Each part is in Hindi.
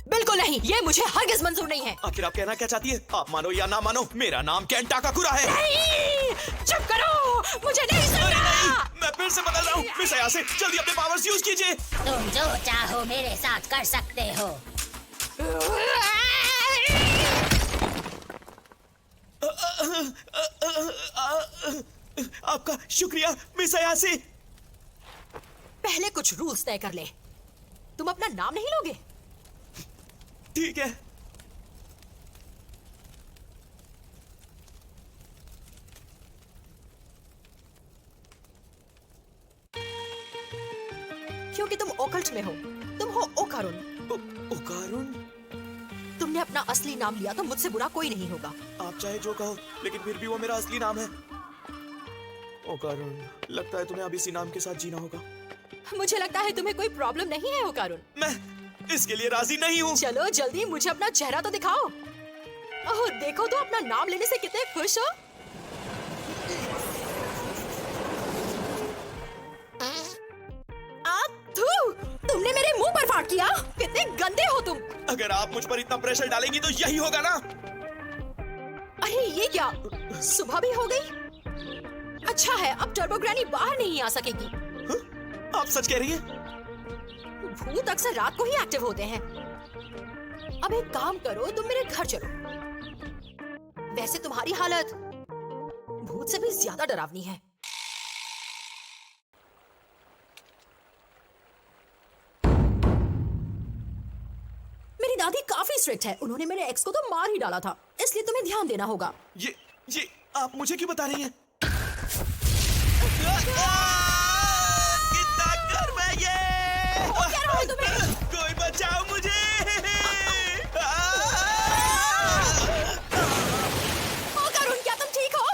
बिल्कुल नहीं, ये मुझे हरगिज मंजूर नहीं है। आखिर आप कहना क्या चाहती है? आप मानो या ना मानो, मेरा नाम केंट टाकाकुरा है। नहीं, चुप करो, मुझे नहीं अरे सुनना। नहीं, मैं फिर से बदल रहा हूँ। मिस अयासे, जल्दी अपने पावर्स यूज कीजिए। तुम जो चाहो मेरे साथ कर सकते हो। आपका शुक्रिया मिस अयासे। पहले कुछ रूल्स तय कर ले। तुम अपना नाम नहीं लोगे? ठीक है। क्योंकि तुम ओकल्ट में हो। तुम हो ओकारुन। ओकारुन? तुमने अपना असली नाम लिया तो मुझसे बुरा कोई नहीं होगा। आप चाहे जो कहो, लेकिन फिर भी वो मेरा असली नाम है। ओकारुन, लगता है तुम्हें अब इसी नाम के साथ जीना होगा। मुझे लगता है तुम्हें कोई प्रॉब्लम नहीं है ओकारुन। मैं इसके लिए राजी नहीं हूँ। चलो जल्दी मुझे अपना चेहरा तो दिखाओ। ओह देखो तो अपना नाम लेने से कितने खुश हो। तुमने मेरे मुंह पर फाड़ किया। कितने गंदे हो तुम। अगर आप मुझ पर इतना प्रेशर डालेंगी तो यही होगा ना। अरे ये क्या, सुबह भी हो गई। अच्छा है, अब टर्बो ग्रैनी बाहर नहीं आ सकेगी। आप सच कह रही हैं? भूत अक्सर रात को ही एक्टिव होते हैं। अब एक काम करो, तुम मेरे घर चलो। वैसे तुम्हारी हालत भूत से भी ज्यादा डरावनी है। मेरी दादी काफी स्ट्रिक्ट है। उन्होंने मेरे एक्स को तो मार ही डाला था, इसलिए तुम्हें ध्यान देना होगा। ये आप मुझे क्यों बता रही हैं? कितना गर्म है ये! क्या रहा है तुम्हें? कोई बचाओ मुझे! करुण, क्या तुम ठीक हो?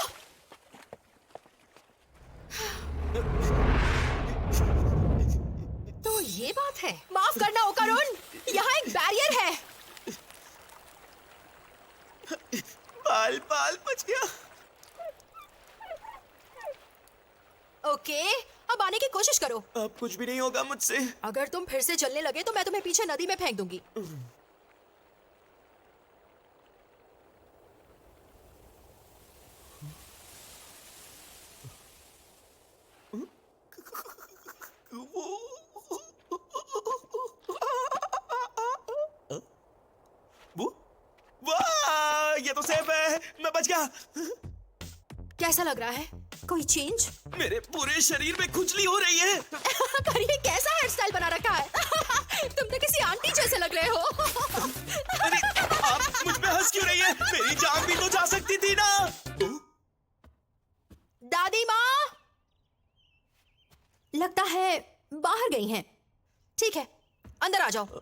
तो ये बात है। माफ करना ओकारुन, यहाँ एक बैरियर है। बाल बच गया। ओके, अब आने की कोशिश करो। अब कुछ भी नहीं होगा मुझसे। अगर तुम फिर से जलने लगे तो मैं तुम्हें पीछे नदी में फेंक दूंगी। वाह, ये तो सेफ है। मैं बच गया। कैसा लग रहा है? कोई चेंज? मेरे पूरे शरीर में खुजली हो रही है। पर ये कैसा हेयर स्टाइल बना रखा है? तुम तो किसी आंटी जैसे लग रहे हो। अरे आप मुझ पे हंस क्यों रही है? मेरी जान भी तो जा सकती थी ना। दादी माँ लगता है बाहर गई हैं। ठीक है, अंदर आ जाओ।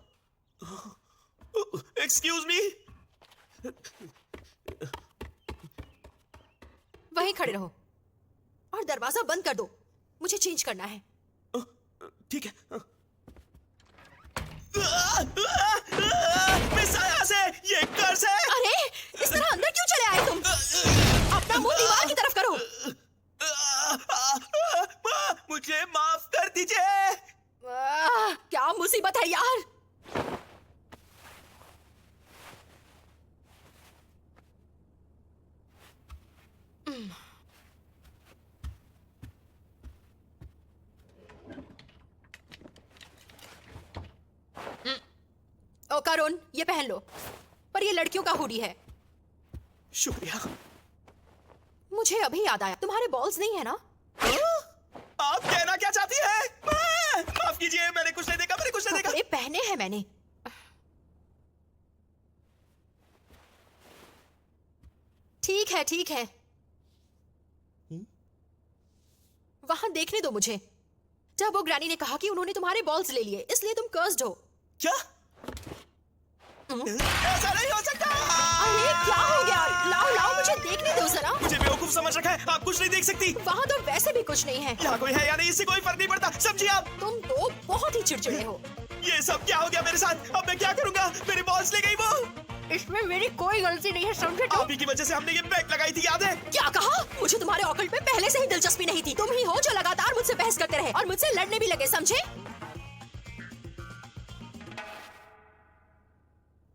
Excuse me. वहीं खड़े रहो और दरवाजा बंद कर दो। मुझे चेंज करना है। ठीक है। मिस अयासे, ये कर्स है। अरे इस तरह अंदर क्यों चले आए तुम? अपना मुंह दीवार की तरफ करो। मुझे माफ कर दीजिए। क्या मुसीबत है यार। ओकारुन, ये पहन लो। पर ये लड़कियों का हुडी है। शुक्रिया। मुझे अभी याद आया, तुम्हारे बॉल्स नहीं है ना? आप कहना क्या चाहती हैं? माफ कीजिए, मैंने कुछ नहीं देखा, मैंने कुछ नहीं देखा। कपड़े पहने हैं मैंने। ठीक है ठीक है। वहां देखने दो मुझे। जब वो ग्रैनी ने कहा कि उन्होंने तुम्हारे बॉल्स ले लिए, इसलिए तुम कर्स्ड हो। क्या? ऐसा नहीं हो सकता। अरे क्या हो गया? लाओ लाओ, मुझे देखने दो जरा। मुझे बेवकूफ समझ रखा है, आप कुछ नहीं देख सकती। वहाँ तो वैसे भी कुछ नहीं है। यहाँ कोई है या नहीं, इससे कोई फर्क नहीं पड़ता। समझिए आप। तुम तो बहुत ही चिड़चिड़े हो। ये सब क्या हो गया मेरे साथ? अब मैं क्या करूँगा? मेरे बॉल्स ले गई वो। इसमें मेरी कोई गलती नहीं है, समझे तुम? आप ही की वजह से हमने ये बेट लगाई थी, याद है? क्या कहा? मुझे तुम्हारे ऑकल्ट में पहले से ही दिलचस्पी नहीं थी। तुम ही हो जो लगातार मुझसे बहस करते रहे और मुझसे लड़ने भी लगे, समझे?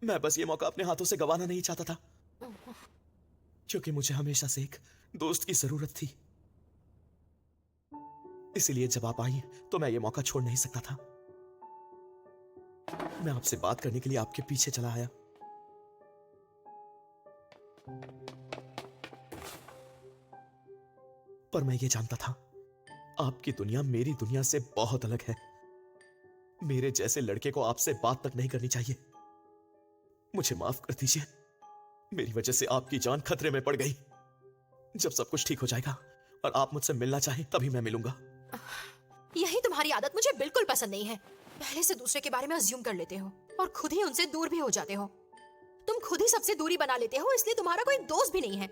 मैं बस ये मौका अपने हाथों से गंवाना नहीं चाहता था, क्योंकि मुझे हमेशा से एक दोस्त की जरूरत थी। इसीलिए जब आप आई तो मैं ये मौका छोड़ नहीं सकता था। मैं आपसे बात करने के लिए आपके पीछे चला आया। पर मैं ये जानता था आपकी दुनिया मेरी दुनिया से बहुत अलग है। मेरे जैसे लड़के को आपसे बात तक नहीं करनी चाहिए। मुझे माफ कर दीजिए, मेरी वजह से आपकी जान खतरे में पड़ गई। जब सब कुछ ठीक हो जाएगा और आप मुझसे मिलना चाहें तभी मैं मिलूंगा। यही तुम्हारी आदत मुझे बिल्कुल पसंद नहीं है। पहले से दूसरे के बारे में अज्यूम कर लेते हो और खुद ही उनसे दूर भी हो जाते हो। तुम खुद ही सबसे दूरी बना लेते हो, इसलिए तुम्हारा कोई दोस्त भी नहीं है।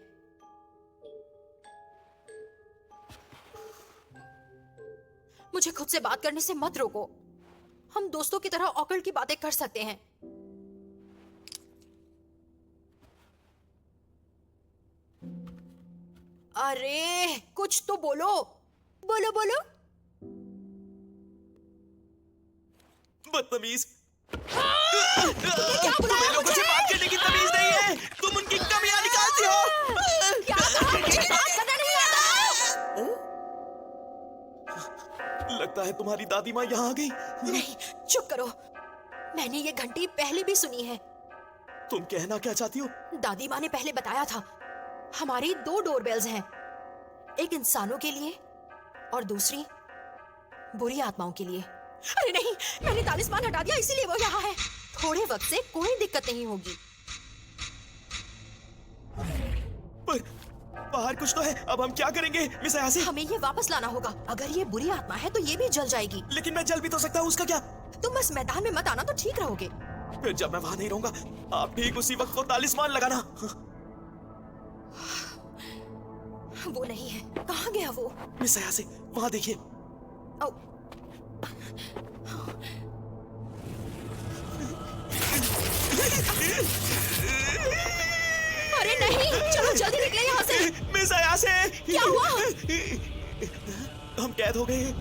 मुझे खुद से बात करने से मत रोको। हम दोस्तों की तरह ऑकवर्ड की बातें कर सकते हैं। अरे कुछ तो बोलो, बोलो बोलो। बदतमीज। क्या बुलाया तुम्हें लोगों से बात करने की तमीज नहीं है। तुम उनकी कमियां निकालती हो। क्या कहा? मुझे बात करना नहीं आता। लगता है तुम्हारी दादी माँ यहाँ आ गई। नहीं, चुप करो। मैंने ये घंटी पहले भी सुनी है। तुम कहना क्या चाहती हो? दादी माँ ने पहले बताया था, हमारी 2 डोरबेल्स हैं, एक इंसानों के लिए और दूसरी बुरी आत्माओं के लिए। अरे नहीं, मैंने तालिस्मान हटा दिया, इसीलिए वो यहाँ है। थोड़े वक्त से कोई दिक्कत नहीं होगी। पर बाहर कुछ तो है, अब हम क्या करेंगे मिस अयासी? हमें ये वापस लाना होगा। अगर ये बुरी आत्मा है तो ये भी जल जाएगी। लेकिन मैं जल भी तो सकता हूँ, उसका क्या? तुम बस मैदान में मत आना तो ठीक रहोगे। फिर जब मैं वहां नहीं रहूंगा, आप ठीक उसी वक्त वो तालिस्मान लगाना। वो नहीं है। कहाँ गया वो? मिस अयासी, वहां देखिए। ओ, अरे नहीं, चलो जल्दी निकले यहाँ से। मिस अयासी, क्या हुआ? हम कैद हो गए हैं।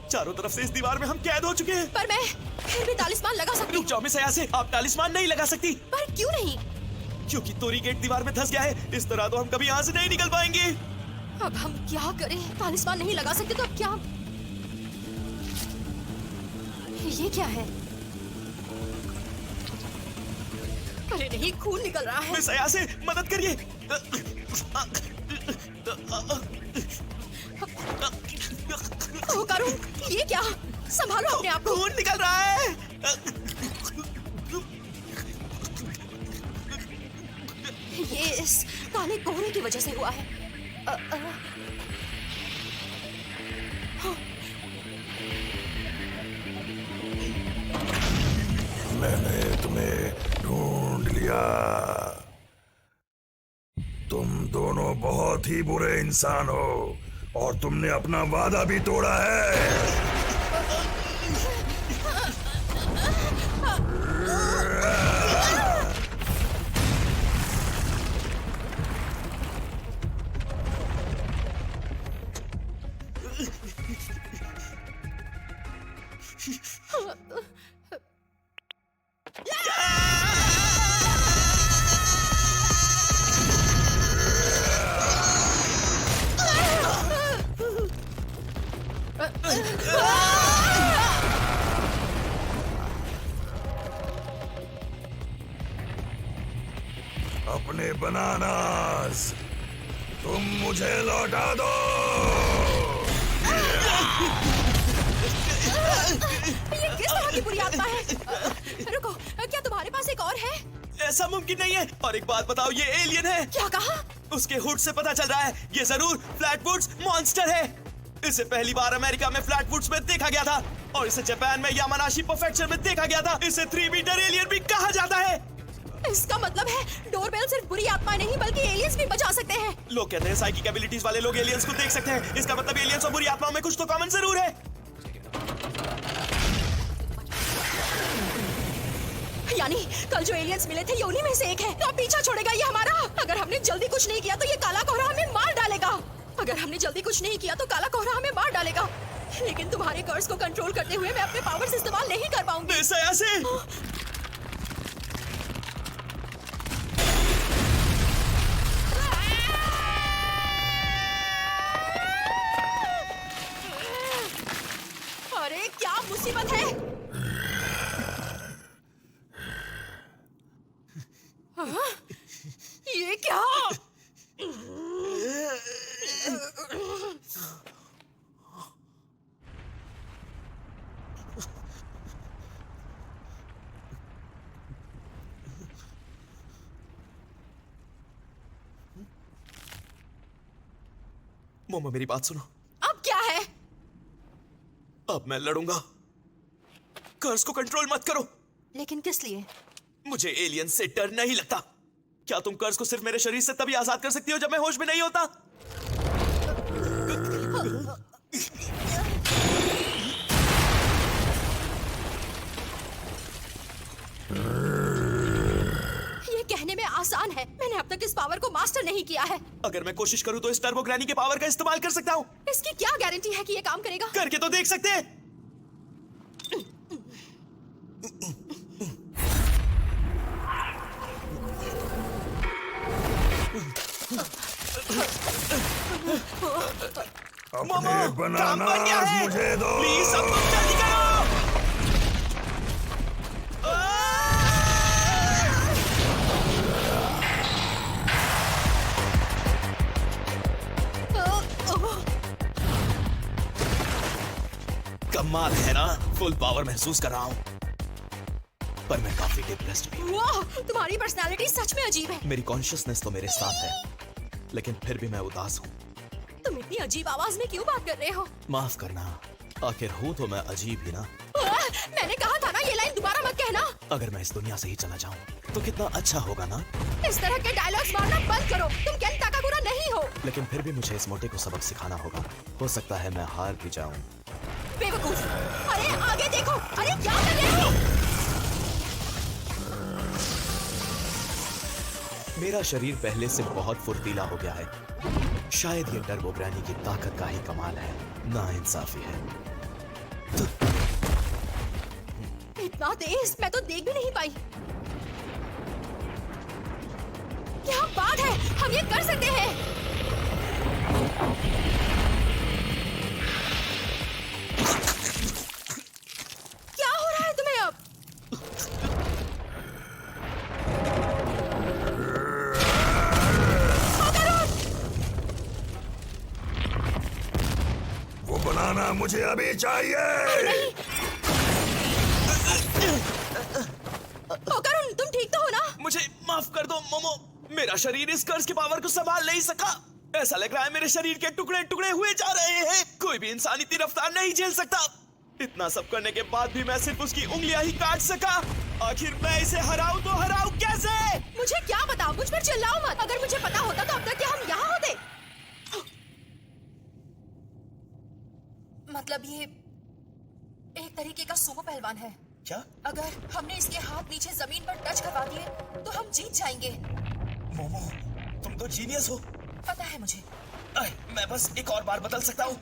चारों तरफ से इस दीवार में हम कैद हो चुके हैं। पर मैं फिर भी तालिस्मान लगा सकती रुक हूँ। जाओ मिस अयासी, आप तालिस्मान नहीं लगा सकती। पर क्यों नहीं? क्योंकि तोरी गेट दीवार में धंस गया है। इस तरह तो हम कभी यहाँ से नहीं निकल पाएंगे। अब हम क्या करें? तालिस्मान नहीं लगा सकते तो अब क्या? ये क्या है? अरे नहीं, खून निकल रहा है। मिस अयासी, मदद करिए। ओ करूं, ये क्या? संभालो अपने आप को। खून निकल रहा है। ये इस काले कोहरे की वजह से हुआ है। मैंने तुम्हें ढूंढ लिया। तुम दोनों बहुत ही बुरे इंसान हो और तुमने अपना वादा भी तोड़ा है। अपने बनानास तुम मुझे लौटा दो। ये किस तरह की बुरी आत्मा है? रुको, क्या तुम्हारे पास एक और है? ऐसा मुमकिन नहीं है। और एक बात बताओ, ये एलियन है। क्या कहा? उसके हुड से पता चल रहा है ये जरूर फ्लैटवुड्स मॉन्स्टर है। इसे पहली बार अमेरिका में फ्लैटवुड्स में देखा गया था और इसे जापान में यामानाशी प्रेफेक्चर में देखा गया था। इसे 3 मीटर एलियन भी कहा जाता है। इसका मतलब है डोरबेल सिर्फ बुरी आत्मा नहीं बल्कि एलियंस भी बचा सकते हैं। लोग कहते हैं साइकिक एबिलिटीज वाले लोग एलियंस को देख सकते हैं। इसका मतलब एलियंस और बुरी आत्माओं में कुछ तो कॉमन जरूर है। यानी कल जो एलियंस मिले थे ये उन्हीं में से एक है। तो अब पीछा छोड़ेगा ये हमारा। अगर हमने जल्दी कुछ नहीं किया तो ये काला कोहरा हमें मार डालेगा। अगर हमने जल्दी कुछ नहीं किया तो काला कोहरा हमें मार डालेगा। लेकिन तुम्हारे कर्ज को कंट्रोल करते हुए मैं अपने पावर्स इस्तेमाल नहीं कर पाऊंगी। से अरे क्या मुसीबत है? हाँ? ये क्या? मोमो मेरी बात सुनो। अब क्या है? अब मैं लड़ूंगा। कर्ज को कंट्रोल मत करो। लेकिन किस लिए? मुझे एलियन से डर नहीं लगता। क्या तुम कर्ज को सिर्फ मेरे शरीर से तभी आजाद कर सकती हो जब मैं होश में नहीं होता? ये कहने में आसान है, मैंने अब तक इस पावर को मास्टर नहीं किया है। अगर मैं कोशिश करूं तो इस टर्बो ग्रैनी के पावर का इस्तेमाल कर सकता हूं। इसकी क्या गारंटी है कि ये काम करेगा? करके तो देख सकते हैं। अपने बनानास मुझे दो। प्लीज अब तुम जल्दी करो। कमाल है ना, फुल पावर महसूस कर रहा हूं, पर मैं काफी डिप्रेस्ड भी हूं। वाह, तुम्हारी पर्सनालिटी सच में अजीब है। मेरी कॉन्शियसनेस तो मेरे साथ है, लेकिन फिर भी मैं उदास हूं। तुम इतनी अजीब आवाज में क्यों बात कर रहे हो? माफ करना, आखिर हूं तो मैं अजीब ही ना। मैंने कहा था ना ये लाइन दोबारा मत कहना। अगर मैं इस दुनिया से ही चला जाऊं तो कितना अच्छा होगा ना। इस तरह के डायलॉग्स मारना बंद करो, तुम केन ताकागुरा नहीं हो। लेकिन फिर भी मुझे इस मोटे को सबक सिखाना होगा। हो सकता है मैं हार भी जाऊं। बेवकूफ! अरे आगे देखो, अरे क्या कर रहे हो? मेरा शरीर पहले से बहुत फुर्तीला हो गया है। शायद ये टर्बो ग्रैनी की ताकत का ही कमाल है, नाइंसाफी है। इतना तेज मैं तो देख भी नहीं पाई। क्या बात है, हम ये कर सकते हैं। क्या हो रहा है तुम्हें अब? वो बनाना मुझे अभी चाहिए। करुण, तुम ठीक तो हो ना? मुझे माफ कर दो मोमो, मेरा शरीर इस कर्ज के पावर को संभाल नहीं सका। ऐसा लग रहा है मेरे शरीर के टुकड़े टुकड़े हुए जा रहे हैं। कोई भी इंसान इतनी रफ्तार नहीं झेल सकता। इतना सब करने के बाद भी मैं सिर्फ उसकी उंगलियां ही काट सका। आखिर मैं इसे हराऊं तो हराऊं कैसे? मुझे क्या पता, मुझ पर चिल्लाओ मत। अगर मुझे पता होता तो अब तक क्या हम यहाँ होते? मतलब ये एक तरीके का सुमो पहलवान है। क्या? अगर हमने इसके हाथ नीचे जमीन पर टच करवा दिए तो हम जीत जाएंगे। मोमो, तुम तो जीनियस हो। पता है मुझे। मैं बस एक और बार बदल सकता हूँ।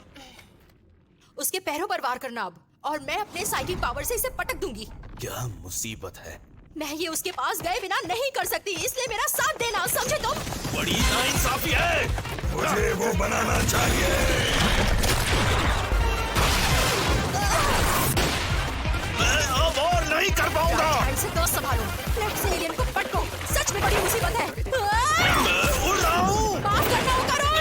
उसके पैरों पर वार करना अब, और मैं अपने साइकिक पावर से इसे पटक दूंगी। क्या मुसीबत है? मैं ये उसके पास गए बिना नहीं कर सकती, इसलिए मेरा साथ देना, समझे तुम? बड़ी नाइंसाफी है। मुझे वो बनाना चाहिए। मैं अब और नहीं कर पाऊंगा। ध्यान से दोस्त संभालो, लेफ्ट से एलियन को पटको। सच में बड़ी मुसीबत है। मैं उड़ रहा हूँ। माफ करना वो करो।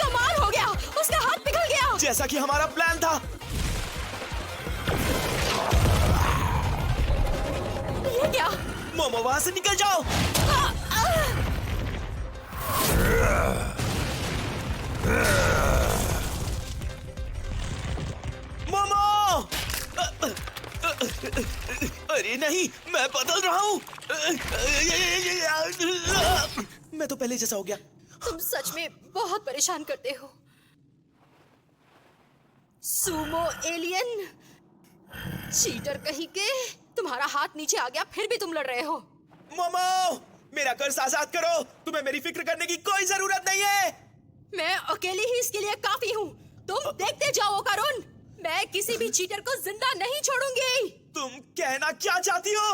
कमाल हो गया, उसका हाथ पिघल गया। जैसा कि हमारा प्लान था। ये क्या? मोमो, वहां से निकल जाओ। मोमो! अरे नहीं, मैं बदल रहा हूँ। मैं तो पहले जैसा हो गया। तुम सच में बहुत परेशान करते हो। सुमो एलियन, चीटर कहीं के। तुम्हारा हाथ नीचे आ गया, फिर भी तुम लड़ रहे हो। मोमो, मेरा कर्ज आजाद करो। तुम्हें मेरी फिक्र करने की कोई जरूरत नहीं है। मैं अकेली ही इसके लिए काफी हूँ। तुम देखते जाओ करुण, मैं किसी भी चीटर को जिंदा नहीं छोड़ूंगी। तुम कहना क्या चाहती हो?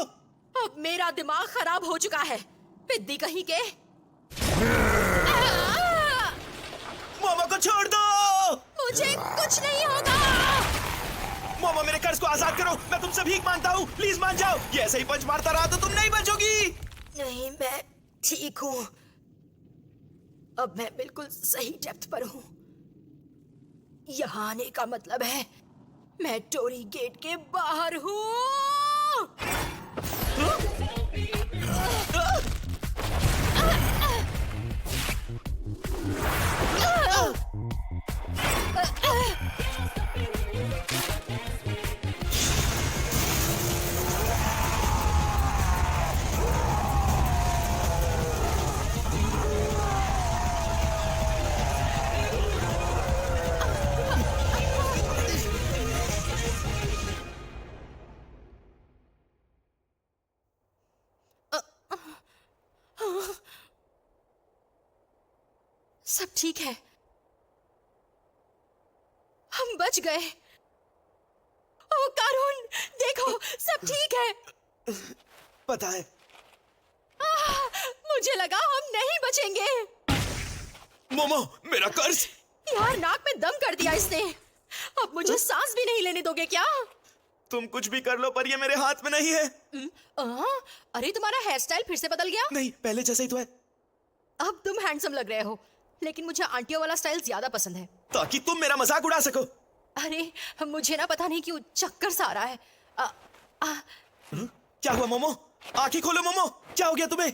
अब मेरा दिमाग खराब हो चुका है, पिद्दी कहीं के। मोमो को छोड़ दो। मुझे कुछ नहीं होगा। मोमो, मेरे कर्ज को आजाद करो। मैं तुमसे भीख मांगता हूँ, प्लीज मान जाओ। ये ऐसे ही पंच मारता रहा तो तुम नहीं बचोगी। नहीं, मैं ठीक हूँ। अब मैं बिल्कुल सही डेप्थ पर हूँ। यहाँ आने का मतलब है मैं टोरी गेट के बाहर हूँ। सब ठीक है, हम बच गए। ओ करुण, देखो सब ठीक है। पता है, मुझे लगा हम नहीं बचेंगे। मोमो, मेरा कर्ज। यार, नाक में दम कर दिया इसने। अब मुझे सांस भी नहीं लेने दोगे क्या? तुम कुछ भी कर लो, पर ये मेरे हाथ में नहीं है। अरे, तुम्हारा हेयर स्टाइल फिर से बदल गया। नहीं, पहले जैसा ही तो है। अब तुम हैंडसम लग रहे हो, लेकिन मुझे आंटियों वाला स्टाइल ज्यादा पसंद है। ताकि तुम मेरा मजाक उड़ा सको। अरे, मुझे ना पता नहीं क्यों चक्कर सा आ रहा है। क्या हुआ मोमो? आंखें खोलो मोमो, क्या हो गया तुम्हें?